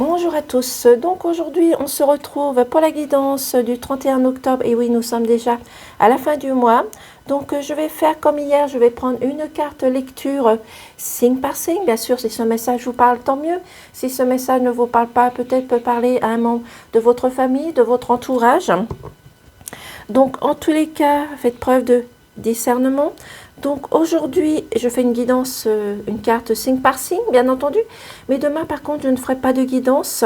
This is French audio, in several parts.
Bonjour à tous, donc aujourd'hui on se retrouve pour la guidance du 31 octobre, et oui nous sommes déjà à la fin du mois, donc je vais faire comme hier, je vais prendre une carte lecture signe par signe, bien sûr si ce message vous parle tant mieux, si ce message ne vous parle pas peut-être peut parler à un membre de votre famille, de votre entourage, donc en tous les cas faites preuve de discernement. Donc aujourd'hui, je fais une guidance, une carte signe par signe, bien entendu. Mais demain, par contre, je ne ferai pas de guidance.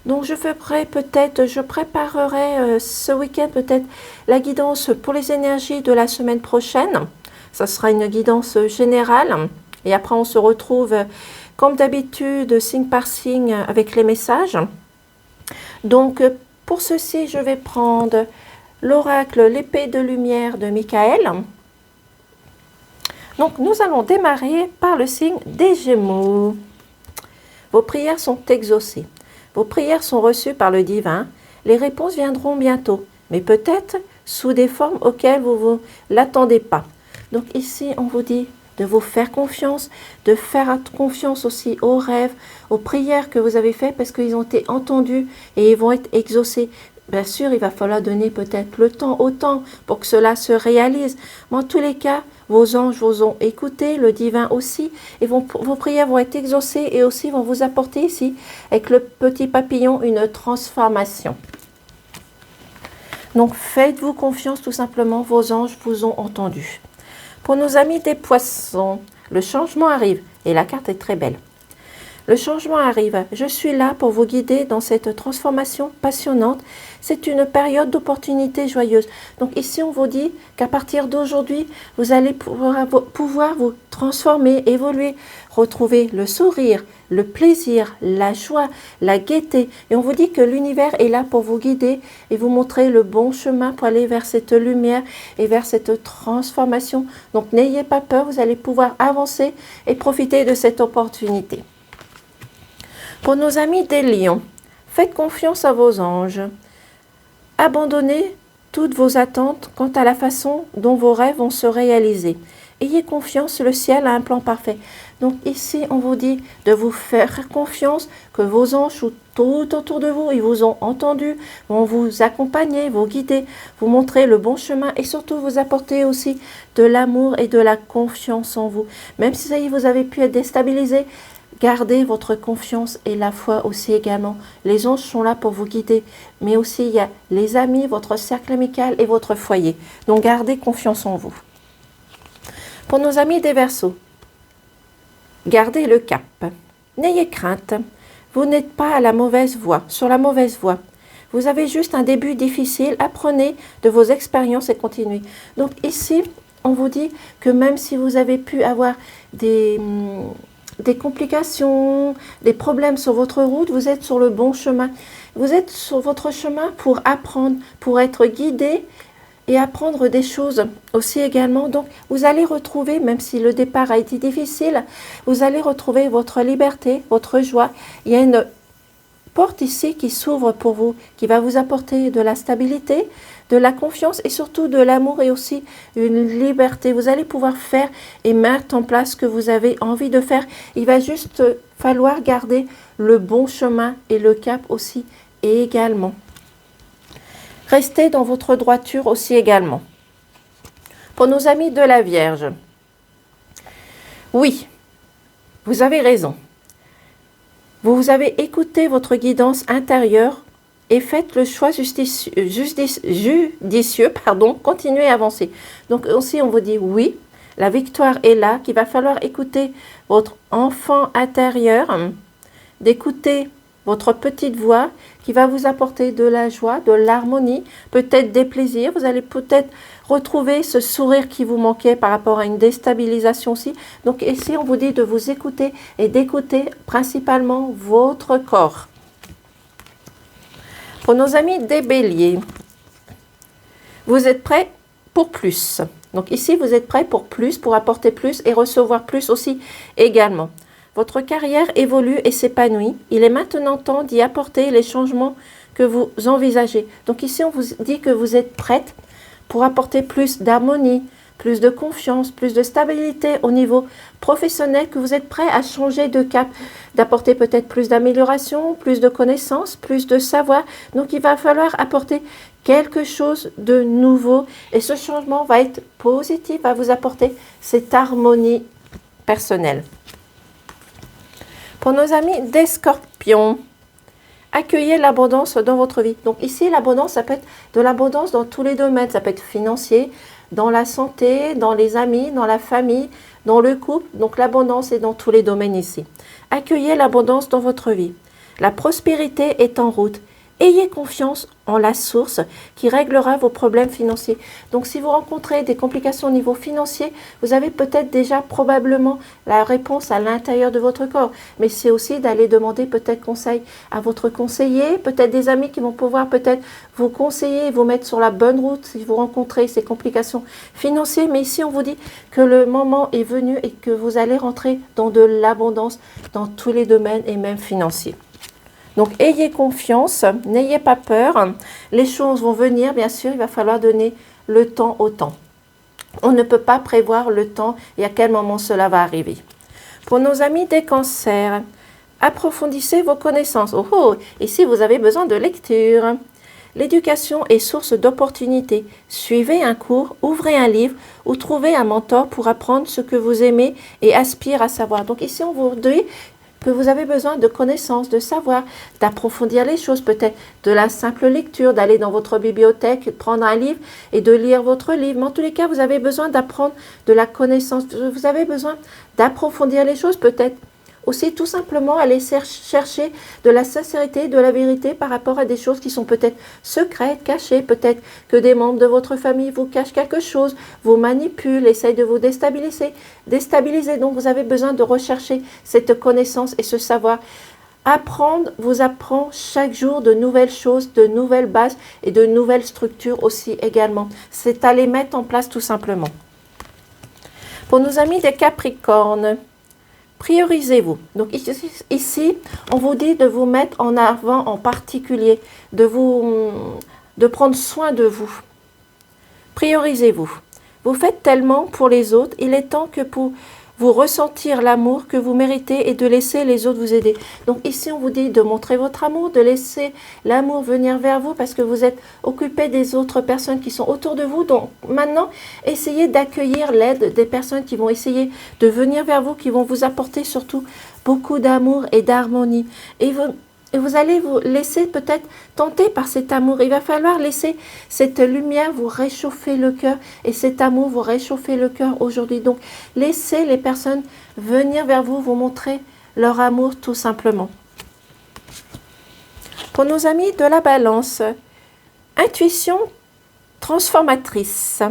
Donc je ferai peut-être, je préparerai ce week-end peut-être la guidance pour les énergies de la semaine prochaine. Ça sera une guidance générale. Et après, on se retrouve comme d'habitude, signe par signe, avec les messages. Donc pour ceci, je vais prendre l'oracle, l'épée de lumière de Michael. Donc, nous allons démarrer par le signe des Gémeaux. Vos prières sont exaucées. Vos prières sont reçues par le divin. Les réponses viendront bientôt, mais peut-être sous des formes auxquelles vous ne l'attendez pas. Donc ici, on vous dit de vous faire confiance, de faire confiance aussi aux rêves, aux prières que vous avez faites parce qu'ils ont été entendus et ils vont être exaucés. Bien sûr, il va falloir donner peut-être le temps au temps pour que cela se réalise. Mais en tous les cas, vos anges vous ont écouté, le divin aussi, et vos prières vont être exaucées et aussi vont vous apporter ici, avec le petit papillon, une transformation. Donc, faites-vous confiance tout simplement, vos anges vous ont entendu. Pour nos amis des poissons, le changement arrive et la carte est très belle. Le changement arrive. Je suis là pour vous guider dans cette transformation passionnante. C'est une période d'opportunités joyeuses. Donc ici, on vous dit qu'à partir d'aujourd'hui, vous allez pouvoir vous transformer, évoluer, retrouver le sourire, le plaisir, la joie, la gaieté. Et on vous dit que l'univers est là pour vous guider et vous montrer le bon chemin pour aller vers cette lumière et vers cette transformation. Donc n'ayez pas peur, vous allez pouvoir avancer et profiter de cette opportunité. Pour nos amis des lions, faites confiance à vos anges. Abandonnez toutes vos attentes quant à la façon dont vos rêves vont se réaliser. Ayez confiance, le ciel a un plan parfait. Donc ici, on vous dit de vous faire confiance, que vos anges sont tout autour de vous, ils vous ont entendu, vont vous accompagner, vous guider, vous montrer le bon chemin et surtout vous apporter aussi de l'amour et de la confiance en vous. Même si ça y est, vous avez pu être déstabilisé, gardez votre confiance et la foi aussi également. Les anges sont là pour vous guider, mais aussi il y a les amis, votre cercle amical et votre foyer. Donc gardez confiance en vous. Pour nos amis des Verseaux, gardez le cap. N'ayez crainte. Vous n'êtes pas à la mauvaise voie, sur la mauvaise voie. Vous avez juste un début difficile. Apprenez de vos expériences et continuez. Donc ici, on vous dit que même si vous avez pu avoir des complications, des problèmes sur votre route, vous êtes sur le bon chemin. Vous êtes sur votre chemin pour apprendre, pour être guidé et apprendre des choses aussi également. Donc, vous allez retrouver, même si le départ a été difficile, vous allez retrouver votre liberté, votre joie. Il y a une porte ici qui s'ouvre pour vous, qui va vous apporter de la stabilité, de la confiance et surtout de l'amour et aussi une liberté. Vous allez pouvoir faire et mettre en place ce que vous avez envie de faire. Il va juste falloir garder le bon chemin et le cap aussi et également. Restez dans votre droiture aussi également. Pour nos amis de la Vierge, oui, vous avez raison. Vous avez écouté votre guidance intérieure et faites le choix judicieux, continuez à avancer. Donc aussi, on vous dit oui, la victoire est là, qu'il va falloir écouter votre enfant intérieur, d'écouter votre petite voix qui va vous apporter de la joie, de l'harmonie, peut-être des plaisirs. Vous allez peut-être retrouver ce sourire qui vous manquait par rapport à une déstabilisation aussi. Donc ici, on vous dit de vous écouter et d'écouter principalement votre corps. Pour nos amis des Béliers, vous êtes prêts pour plus. Donc ici, vous êtes prêts pour plus, pour apporter plus et recevoir plus aussi également. Votre carrière évolue et s'épanouit. Il est maintenant temps d'y apporter les changements que vous envisagez. Donc ici, on vous dit que vous êtes prête pour apporter plus d'harmonie, plus de confiance, plus de stabilité au niveau professionnel, que vous êtes prêt à changer de cap, d'apporter peut-être plus d'amélioration, plus de connaissances, plus de savoir. Donc il va falloir apporter quelque chose de nouveau et ce changement va être positif, va vous apporter cette harmonie personnelle. Pour nos amis des scorpions, accueillez l'abondance dans votre vie. Donc ici, l'abondance, ça peut être de l'abondance dans tous les domaines. Ça peut être financier, dans la santé, dans les amis, dans la famille, dans le couple. Donc l'abondance est dans tous les domaines ici. Accueillez l'abondance dans votre vie. La prospérité est en route. Ayez confiance en la source qui réglera vos problèmes financiers. Donc si vous rencontrez des complications au niveau financier, vous avez peut-être déjà probablement la réponse à l'intérieur de votre corps. Mais c'est aussi d'aller demander peut-être conseil à votre conseiller, peut-être des amis qui vont pouvoir peut-être vous conseiller et vous mettre sur la bonne route si vous rencontrez ces complications financières. Mais ici, on vous dit que le moment est venu et que vous allez rentrer dans de l'abondance dans tous les domaines et même financiers. Donc, ayez confiance, n'ayez pas peur. Les choses vont venir, bien sûr, il va falloir donner le temps au temps. On ne peut pas prévoir le temps et à quel moment cela va arriver. Pour nos amis des cancers, approfondissez vos connaissances. Oh, oh, ici, vous avez besoin de lecture. L'éducation est source d'opportunités. Suivez un cours, ouvrez un livre ou trouvez un mentor pour apprendre ce que vous aimez et aspire à savoir. Donc ici, on vous dit que vous avez besoin de connaissances, de savoir, d'approfondir les choses, peut-être de la simple lecture, d'aller dans votre bibliothèque, prendre un livre et de lire votre livre. Mais en tous les cas, vous avez besoin d'apprendre de la connaissance, vous avez besoin d'approfondir les choses, peut-être aussi tout simplement aller chercher de la sincérité, de la vérité par rapport à des choses qui sont peut-être secrètes, cachées, peut-être que des membres de votre famille vous cachent quelque chose, vous manipulent, essayent de vous déstabiliser. Donc vous avez besoin de rechercher cette connaissance et ce savoir. Apprendre vous apprend chaque jour de nouvelles choses, de nouvelles bases et de nouvelles structures aussi également. C'est à les mettre en place tout simplement. Pour nos amis des Capricornes, priorisez-vous. Donc ici, on vous dit de vous mettre en avant en particulier, de prendre soin de vous. Priorisez-vous. Vous faites tellement pour les autres, il est temps que pour vous ressentir l'amour que vous méritez et de laisser les autres vous aider. Donc ici, on vous dit de montrer votre amour, de laisser l'amour venir vers vous parce que vous êtes occupé des autres personnes qui sont autour de vous. Donc maintenant, essayez d'accueillir l'aide des personnes qui vont essayer de venir vers vous, qui vont vous apporter surtout beaucoup d'amour et d'harmonie. Et vous allez vous laisser peut-être tenter par cet amour. Il va falloir laisser cette lumière vous réchauffer le cœur et cet amour vous réchauffer le cœur aujourd'hui. Donc, laissez les personnes venir vers vous, vous montrer leur amour tout simplement. Pour nos amis de la Balance, intuition transformatrice.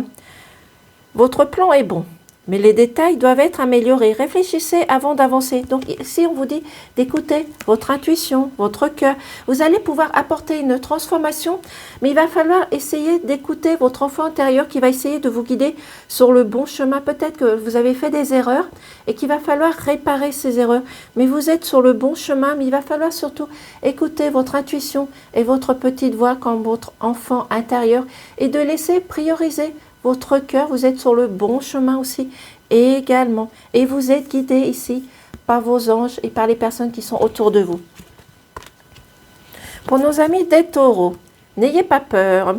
Votre plan est bon, mais les détails doivent être améliorés. Réfléchissez avant d'avancer. Donc ici, on vous dit d'écouter votre intuition, votre cœur. Vous allez pouvoir apporter une transformation, mais il va falloir essayer d'écouter votre enfant intérieur qui va essayer de vous guider sur le bon chemin. Peut-être que vous avez fait des erreurs et qu'il va falloir réparer ces erreurs. Mais vous êtes sur le bon chemin, mais il va falloir surtout écouter votre intuition et votre petite voix comme votre enfant intérieur et de laisser prioriser votre cœur. Vous êtes sur le bon chemin aussi également. Et vous êtes guidé ici par vos anges et par les personnes qui sont autour de vous. Pour nos amis des taureaux, n'ayez pas peur.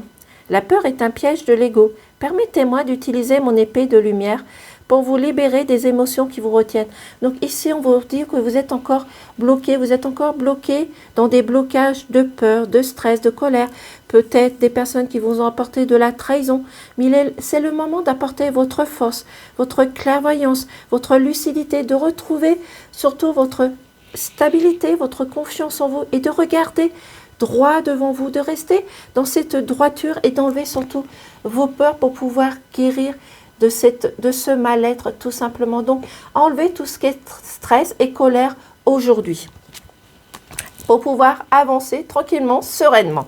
La peur est un piège de l'ego. Permettez-moi d'utiliser mon épée de lumière pour vous libérer des émotions qui vous retiennent. Donc ici, on vous dit que vous êtes encore bloqué. Vous êtes encore bloqué dans des blocages de peur, de stress, de colère. Peut-être des personnes qui vous ont apporté de la trahison. Mais c'est le moment d'apporter votre force, votre clairvoyance, votre lucidité, de retrouver surtout votre stabilité, votre confiance en vous et de regarder droit devant vous, de rester dans cette droiture et d'enlever surtout vos peurs pour pouvoir guérir de ce mal-être tout simplement. Donc, enlevez tout ce qui est stress et colère aujourd'hui pour pouvoir avancer tranquillement, sereinement.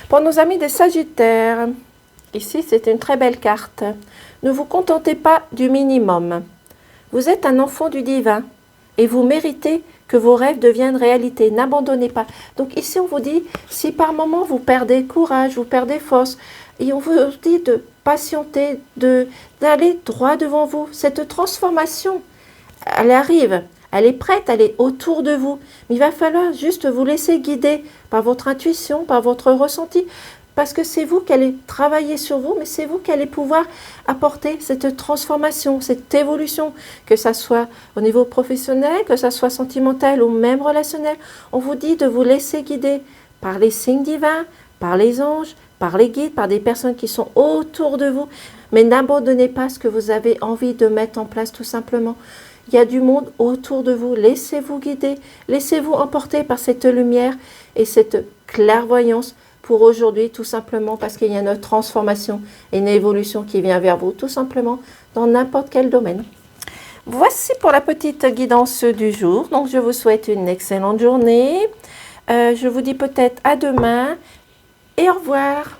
Pour nos amis des Sagittaires, ici c'est une très belle carte. Ne vous contentez pas du minimum. Vous êtes un enfant du divin et vous méritez que vos rêves deviennent réalité. N'abandonnez pas. Donc ici on vous dit, si par moment vous perdez courage, vous perdez force, et on vous dit patienter, d'aller droit devant vous. Cette transformation, elle arrive, elle est prête, elle est autour de vous. Mais il va falloir juste vous laisser guider par votre intuition, par votre ressenti, parce que c'est vous qui allez travailler sur vous, mais c'est vous qui allez pouvoir apporter cette transformation, cette évolution, que ça soit au niveau professionnel, que ça soit sentimental ou même relationnel. On vous dit de vous laisser guider par les signes divins, par les anges, par les guides, par des personnes qui sont autour de vous. Mais n'abandonnez pas ce que vous avez envie de mettre en place tout simplement. Il y a du monde autour de vous. Laissez-vous guider, laissez-vous emporter par cette lumière et cette clairvoyance pour aujourd'hui, tout simplement parce qu'il y a une transformation et une évolution qui vient vers vous, tout simplement, dans n'importe quel domaine. Voici pour la petite guidance du jour. Donc, je vous souhaite une excellente journée. Je vous dis peut-être à demain et au revoir.